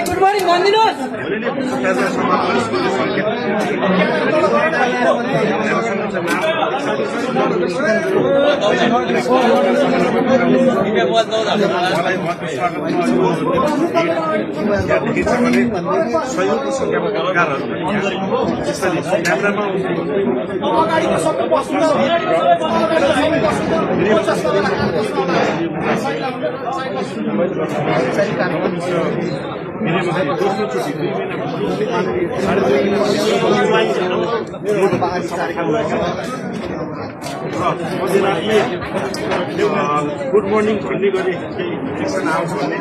Good morning, Mandinos. सहयोगको संख्यामा कलाकारहरू यसरी क्यामेरामा गुड मर्निङ भन्ने गरी केही एक्सन आओस् भन्ने